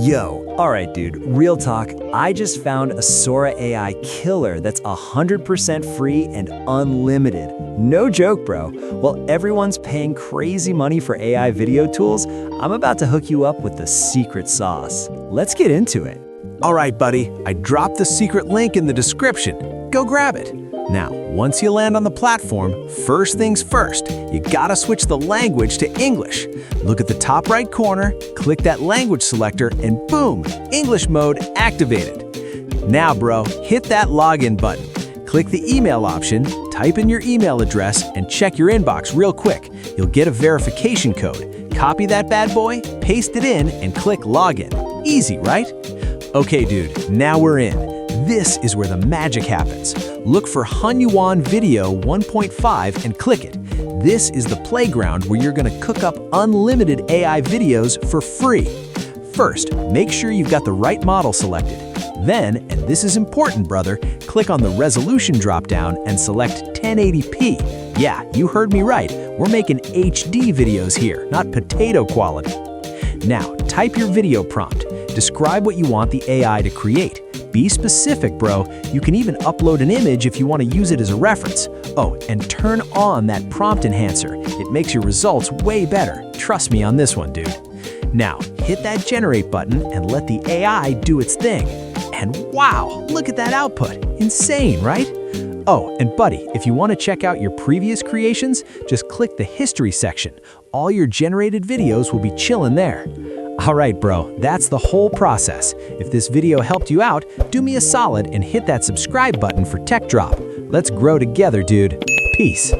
Yo, alright dude, real talk, I just found a Sora AI killer that's 100% free and unlimited. No joke, bro. While everyone's paying crazy money for AI video tools, I'm about to hook you up with the secret sauce. Let's get into it. All right, buddy, I dropped the secret link in the description. Go grab it. Now, once you land on the platform, first things first, you gotta switch the language to English. Look at the top right corner, click that language selector, and boom, English mode activated. Now, bro, hit that login button. Click the email option, type in your email address, and check your inbox real quick. You'll get a verification code. Copy that bad boy, paste it in, and click login. Easy, right? Okay, dude, now we're in. This is where the magic happens. Look for Hunyuan Video 1.5 and click it. This is the playground where you're gonna cook up unlimited AI videos for free. First, make sure you've got the right model selected. Then, and this is important, brother, click on the resolution dropdown and select 1080p. Yeah, you heard me right. We're making HD videos here, not potato quality. Now, type your video prompt. Describe what you want the AI to create. Be specific, bro. You can even upload an image if you want to use it as a reference. Oh, and turn on that prompt enhancer. It makes your results way better. Trust me on this one, dude. Now, hit that generate button and let the AI do its thing. And wow, look at that output. Insane, right? Oh, and buddy, if you want to check out your previous creations, just click the history section. All your generated videos will be chilling there. All right, bro, that's the whole process. If this video helped you out, do me a solid and hit that subscribe button for Tech Drop. Let's grow together, dude. Peace.